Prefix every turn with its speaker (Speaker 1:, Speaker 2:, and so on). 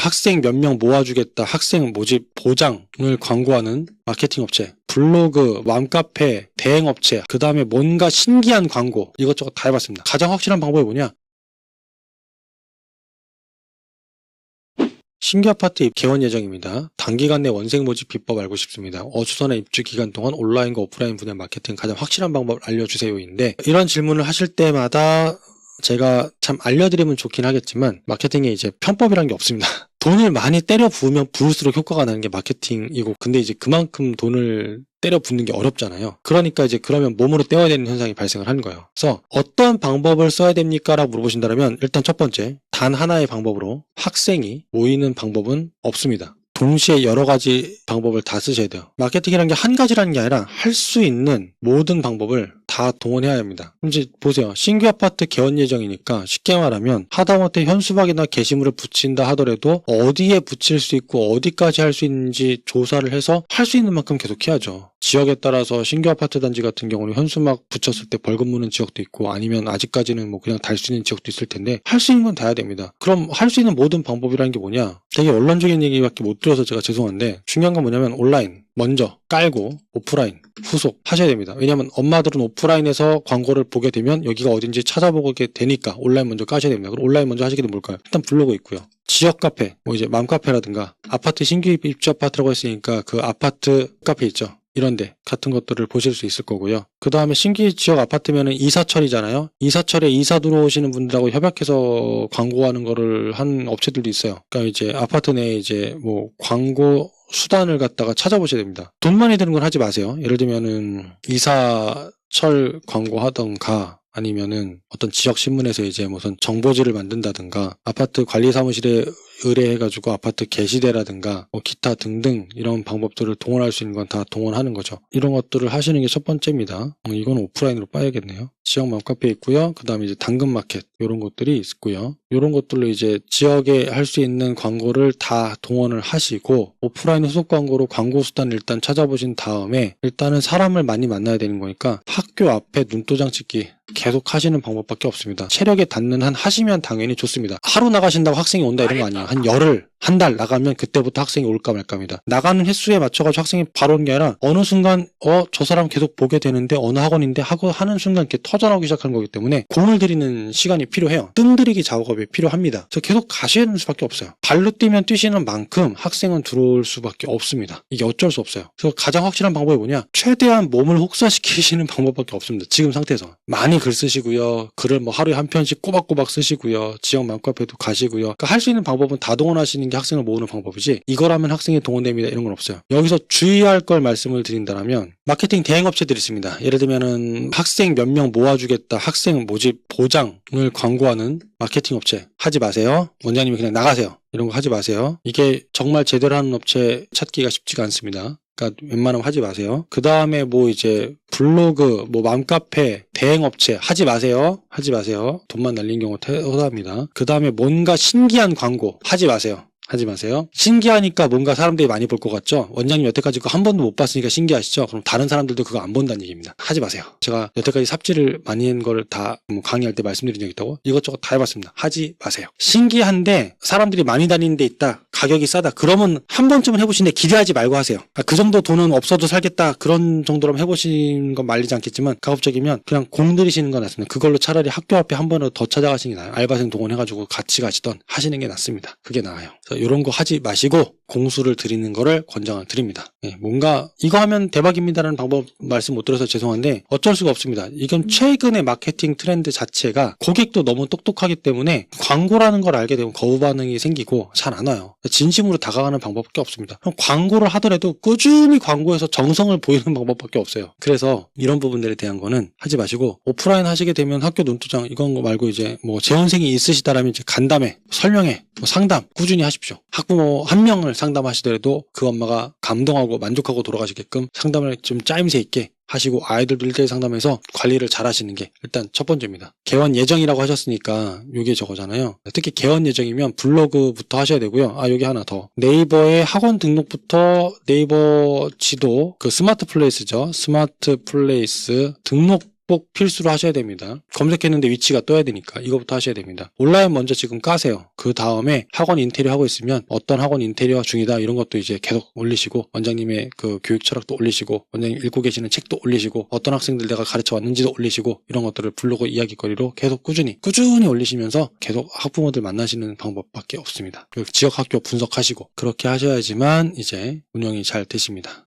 Speaker 1: 학생 몇 명 모아주겠다, 학생 모집 보장을 광고하는 마케팅 업체, 블로그, 맘카페, 대행업체, 그 다음에 뭔가 신기한 광고, 이것저것 다 해봤습니다. 가장 확실한 방법이 뭐냐? 신규 아파트 개원 예정입니다. 단기간 내 원생 모집 비법 알고 싶습니다. 어수선의 입주 기간 동안 온라인과 오프라인 분야 마케팅 가장 확실한 방법을 알려주세요인데, 이런 질문을 하실 때마다 제가 참 알려드리면 좋긴 하겠지만 마케팅에 이제 편법이란 게 없습니다. 돈을 많이 때려 부으면 부을수록 효과가 나는 게 마케팅이고, 근데 이제 그만큼 돈을 때려 붓는 게 어렵잖아요. 그러니까 이제 그러면 몸으로 때워야 되는 현상이 발생을 하는 거예요. 그래서 어떤 방법을 써야 됩니까? 라고 물어보신다면 일단 첫 번째, 단 하나의 방법으로 학생이 모이는 방법은 없습니다. 동시에 여러 가지 방법을 다 쓰셔야 돼요. 마케팅이라는 게 한 가지라는 게 아니라 할 수 있는 모든 방법을 다 동원해야 합니다. 이제 보세요. 신규 아파트 개원 예정이니까 쉽게 말하면 하다못해 현수막이나 게시물을 붙인다 하더라도 어디에 붙일 수 있고 어디까지 할 수 있는지 조사를 해서 할 수 있는 만큼 계속 해야죠. 지역에 따라서 신규 아파트 단지 같은 경우는 현수막 붙였을 때 벌금 무는 지역도 있고, 아니면 아직까지는 뭐 그냥 달 수 있는 지역도 있을 텐데 할 수 있는 건 다 해야 됩니다. 그럼 할 수 있는 모든 방법이라는 게 뭐냐? 되게 원론적인 얘기밖에 못 들어서 제가 죄송한데, 중요한 건 뭐냐면 온라인 먼저 깔고 오프라인 후속 하셔야 됩니다. 왜냐하면 엄마들은 오프라인에서 광고를 보게 되면 여기가 어딘지 찾아보게 되니까 온라인 먼저 까셔야 됩니다. 그럼 온라인 먼저 하시게 되면 뭘까요? 일단 블로그 있고요. 지역 카페, 뭐 이제 맘카페라든가, 아파트 신규 입주 아파트라고 했으니까 그 아파트 카페 있죠. 이런데 같은 것들을 보실 수 있을 거고요. 그 다음에 신규 지역 아파트면은 이사철이잖아요. 이사철에 이사 들어오시는 분들하고 협약해서 광고하는 거를 한 업체들도 있어요. 그러니까 이제 아파트 내에 이제 뭐 광고 수단을 갖다가 찾아보셔야 됩니다. 돈 많이 드는 건 하지 마세요. 예를 들면은 이사철 광고 하던가, 아니면은 어떤 지역 신문에서 이제 무슨 정보지를 만든다든가, 아파트 관리 사무실에 의뢰해가지고 아파트 게시대라든가 뭐 기타 등등 이런 방법들을 동원할 수 있는 건 다 동원하는 거죠. 이런 것들을 하시는 게 첫 번째입니다. 이건 오프라인으로 빠야겠네요. 지역 맘카페 있고요. 그 다음에 이제 당근마켓 이런 것들이 있고요. 이런 것들로 이제 지역에 할 수 있는 광고를 다 동원을 하시고, 오프라인 후속 광고로 광고 수단을 일단 찾아보신 다음에, 일단은 사람을 많이 만나야 되는 거니까 학교 앞에 눈도장 찍기 계속 하시는 방법밖에 없습니다. 체력에 닿는 한 하시면 당연히 좋습니다. 하루 나가신다고 학생이 온다 이런 거 아니에요. 한 열흘, 한 달 나가면 그때부터 학생이 올까 말까입니다. 나가는 횟수에 맞춰가지고 학생이 바로 오는 게 아니라 어느 순간 저 사람 계속 보게 되는데 어느 학원인데 하고 하는 순간 이렇게 터져나오기 시작하는 거기 때문에 공을 들이는 시간이 필요해요. 뜸들이기 작업이 필요합니다. 그래서 계속 가셔야 하는 수밖에 없어요. 발로 뛰면 뛰시는 만큼 학생은 들어올 수밖에 없습니다. 이게 어쩔 수 없어요. 그래서 가장 확실한 방법이 뭐냐? 최대한 몸을 혹사시키시는 방법밖에 없습니다. 지금 상태에서. 많이 글 쓰시고요. 글을 뭐 하루에 한 편씩 꼬박꼬박 쓰시고요. 지역 맘카페도 가시고요. 그러니까 할 수 있는 방법은 다 동원하시는 게 학생을 모으는 방법이지, 이거라면 학생이 동원됩니다 이런 건 없어요. 여기서 주의할 걸 말씀을 드린다면, 마케팅 대행업체들이 있습니다. 예를 들면은 학생 몇 명 모아주겠다, 학생 모집 보장을 광고하는 마케팅 업체 하지 마세요. 원장님이 그냥 나가세요. 이런 거 하지 마세요. 이게 정말 제대로 하는 업체 찾기가 쉽지가 않습니다. 그러니까 웬만하면 하지 마세요. 그 다음에 뭐 이제 블로그, 뭐 맘카페, 대행업체 하지 마세요. 하지 마세요. 돈만 날린 경우 허다합니다. 그 다음에 뭔가 신기한 광고 하지 마세요. 하지 마세요. 신기하니까 뭔가 사람들이 많이 볼 것 같죠? 원장님 여태까지 그거 한 번도 못 봤으니까 신기하시죠? 그럼 다른 사람들도 그거 안 본다는 얘기입니다. 하지 마세요. 제가 여태까지 삽질을 많이 한 걸 다 강의할 때 말씀드린 적 있다고? 이것저것 다 해봤습니다. 하지 마세요. 신기한데 사람들이 많이 다니는 데 있다, 가격이 싸다, 그러면 한 번쯤은 해보시는데 기대하지 말고 하세요. 그 정도 돈은 없어도 살겠다, 그런 정도로만 해보시는 건 말리지 않겠지만, 가급적이면 그냥 공 들이시는 건 낫습니다. 그걸로 차라리 학교 앞에 한 번이라도 더 찾아가시는 게 나아요. 알바생 동원해가지고 같이 가시던 하시는 게 낫습니다. 그게 나아요. 이런 거 하지 마시고 공수를 드리는 거를 권장을 드립니다. 뭔가 이거 하면 대박입니다라는 방법 말씀 못 드려서 죄송한데 어쩔 수가 없습니다. 이건 최근의 마케팅 트렌드 자체가 고객도 너무 똑똑하기 때문에 광고라는 걸 알게 되면 거부 반응이 생기고 잘 안 와요. 진심으로 다가가는 방법밖에 없습니다. 그럼 광고를 하더라도 꾸준히 광고해서 정성을 보이는 방법밖에 없어요. 그래서 이런 부분들에 대한 거는 하지 마시고, 오프라인 하시게 되면 학교 눈도장 이건 거 말고 이제 뭐 재원생이 있으시다라면 이제 간담회, 설명회, 뭐 상담 꾸준히 하십시오. 학부모 한 명을 상담하시더라도 그 엄마가 감동하고 만족하고 돌아가시게끔 상담을 좀 짜임새 있게 하시고 아이들도 1대1 상담해서 관리를 잘 하시는 게 일단 첫 번째입니다. 개원 예정이라고 하셨으니까 이게 저거잖아요. 특히 개원 예정이면 블로그부터 하셔야 되고요. 여기 하나 더. 네이버에 학원 등록부터, 네이버 지도, 그 스마트 플레이스죠. 스마트 플레이스 등록 꼭 필수로 하셔야 됩니다. 검색했는데 위치가 떠야 되니까 이거부터 하셔야 됩니다. 온라인 먼저 지금 까세요. 그 다음에 학원 인테리어 하고 있으면 어떤 학원 인테리어 중이다 이런 것도 이제 계속 올리시고 원장님의 그 교육 철학도 올리시고 원장님 읽고 계시는 책도 올리시고 어떤 학생들 내가 가르쳐 왔는지도 올리시고 이런 것들을 블로그 이야기거리로 계속 꾸준히 올리시면서 계속 학부모들 만나시는 방법밖에 없습니다. 지역 학교 분석하시고 그렇게 하셔야지만 이제 운영이 잘 되십니다.